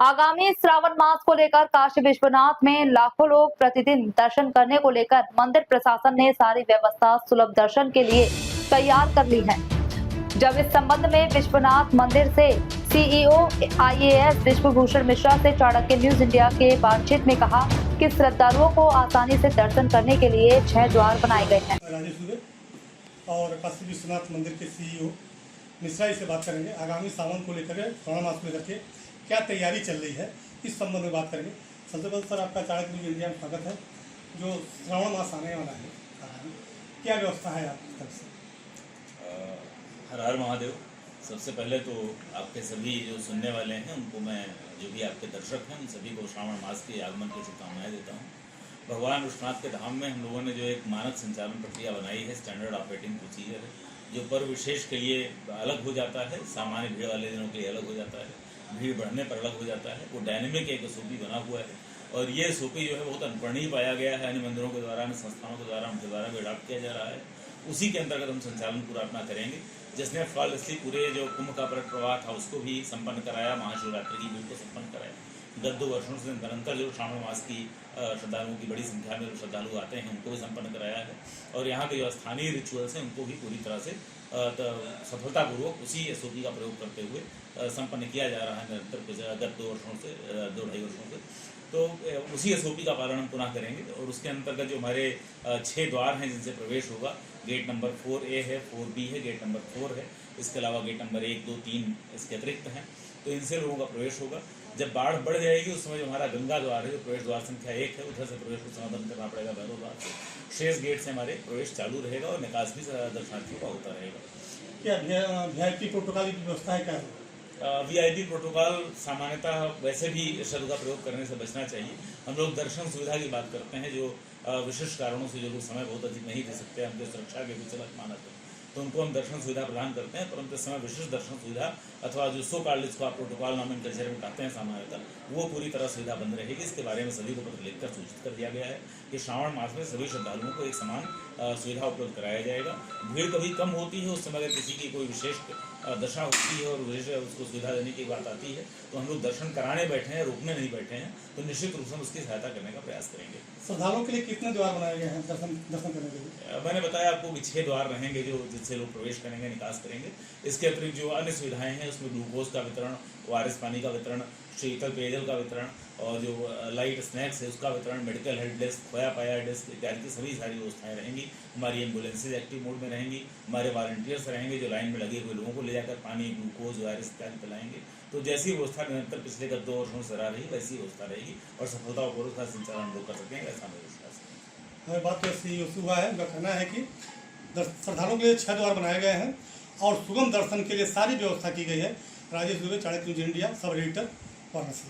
आगामी श्रावण मास को लेकर काशी विश्वनाथ में लाखों लोग प्रतिदिन दर्शन करने को लेकर मंदिर प्रशासन ने सारी व्यवस्था सुलभ दर्शन के लिए तैयार कर ली है। जब इस संबंध में विश्वनाथ मंदिर से सीईओ आईएएस विश्वभूषण मिश्रा से चाणक्य न्यूज इंडिया के बातचीत में कहा कि श्रद्धालुओं को आसानी से दर्शन करने के लिए 6 द्वार बनाए गए हैं। राजेश दुबे और काशी विश्वनाथ मंदिर के सीईओ मिश्रा जी से बात करेंगे। आगामी सावन को लेकर श्रावण मास को लेकर के क्या तैयारी चल रही है, इस संबंध में बात करेंगे। सबसे पहले सर, आपका चाणक्य न्यूज इंडिया में स्वागत है। जो श्रावण मास आने वाला है, क्या व्यवस्था है आपकी तरफ से? हर हर महादेव। सबसे पहले तो आपके सभी जो सुनने वाले हैं उनको मैं, जो भी आपके दर्शक हैं, उन सभी को श्रावण मास के आगमन की शुभकामनाएं देता हूं। भगवान विश्वनाथ के धाम में हम लोगों ने जो एक मानक संचालन प्रक्रिया बनाई है, स्टैंडर्ड ऑपरेटिंग प्रोसीजर है, जो पर्व विशेष के लिए अलग हो जाता है, सामान्य भीड़ वाले दिनों के लिए अलग हो जाता है, भीड़ बढ़ने पर अलग हो जाता है। वो डायनेमिक एक एसओपी बना हुआ है और ये एसओपी जो है बहुत अनुकरणीय पाया गया है। अन्य मंदिरों के द्वारा, अन्य संस्थानों के द्वारा, उनके द्वारा भी अडॉप्ट किया जा रहा है। उसी के अंतर्गत हम संचालन पूरा अपना करेंगे, जिसने फ्लॉलेसली पूरे जो कुंभ का प्रवाह था उसको भी संपन्न कराया, महाशिवरात्रि की भीड़ को संपन्न कराया। गत 2 वर्षों से निरंतर जो श्रावण मास की श्रद्धालुओं की बड़ी संख्या में जो श्रद्धालु आते हैं उनको भी संपन्न कराया है और यहाँ के जो स्थानीय रिचुअल्स हैं उनको भी पूरी तरह से सफलतापूर्वक उसी एसओपी का प्रयोग करते हुए संपन्न किया जा रहा है निरंतर गत 2 वर्षों से, 2-2.5 वर्षों से। तो उसी एसओपी का पालन हम पुनः करेंगे और उसके अंतर्गत जो हमारे 6 द्वार हैं जिनसे प्रवेश होगा, गेट नंबर 4A है, 4B है, गेट नंबर 4 है, इसके अलावा गेट नंबर 1, 2, 3 इसके अतिरिक्त हैं। तो इनसे लोगों का प्रवेश होगा। जब बाढ़ बढ़ जाएगी उस समय जो हमारा गंगा द्वार है, जो प्रवेश द्वार संख्या 1 है, उधर से प्रवेश को समाधान करना पड़ेगा भैरव द्वार से। शेष गेट से हमारे प्रवेश चालू रहेगा और निकास भी दर्शनार्थियों का होता रहेगा। क्या वीआईपी प्रोटोकॉल की व्यवस्था है? क्या वीआईपी प्रोटोकॉल सामान्यतः वैसे भी शब्द का प्रयोग करने से बचना चाहिए। हम लोग दर्शन सुविधा की बात करते हैं, जो विशिष्ट कारणों से जो लोग समय बहुत अधिक नहीं दे सकते, हमको सुरक्षा के कुछ अलग मानक है, तो उनको हम दर्शन सुविधा प्रदान करते हैं। परंतु इस समय विशिष्ट दर्शन सुविधा अथवा जो सो कॉल्ड जिसको आप प्रोटोकॉल नॉमेनक्लेचर में कहते हैं सामान्यतः, वो पूरी तरह सुविधा बंद रहेगी। इसके बारे में सभी को पत्र लिखकर सूचित कर दिया गया है कि श्रावण मास में सभी श्रद्धालुओं को एक समान सुविधा उपलब्ध कराया जाएगा। भीड़ कभी कम होती है, उस समय अगर किसी की कोई विशेष दशा होती है और विशेष उसको सुविधा देने की बात आती है तो हम लोग दर्शन कराने बैठे हैं, रोकने नहीं बैठे हैं, तो निश्चित रूप से हम उसकी सहायता करने का प्रयास करेंगे। श्रद्धालुओं के लिए कितने द्वार बनाए गए हैं दर्शन करने के लिए? मैंने बताया आपको कि 6 द्वार रहेंगे जो जिससे लोग प्रवेश करेंगे, निकास करेंगे। इसके अतिरिक्त जो अन्य सुविधाएं हैं उसमें ग्लूकोज का वितरण, ओआरएस पानी का वितरण, शीतल पेयजल का वितरण और जो लाइट स्नैक्स है उसका वितरण, मेडिकल हेल्प डेस्क, खोया पाया डेस्क इत्यादि की सभी सारी व्यवस्थाएं रहेंगी। हमारी एम्बुलेंसेज एक्टिव मोड में रहेंगी, हमारे वॉलंटियर्स रहेंगे जो लाइन में लगे हुए लोगों को ले जाकर पानी, ग्लूकोज, ओआरएस इत्यादि पिलाएंगे। तो जैसी व्यवस्था निरंतर पिछले 2 वर्षों से रही वैसी व्यवस्था रहेगी और सफलतापूर्वक का संचालन हम लोग कर सकेंगे, ऐसा मेरा विश्वास है। हमें बात तो सीईओ से हुआ है, उनका कहना है कि श्रद्धालुओं के लिए 6 द्वार बनाए गए हैं और सुगम दर्शन के लिए सारी व्यवस्था की गई है। Rajesh Dubey, Chanakya news India, sub editor, Varanasi.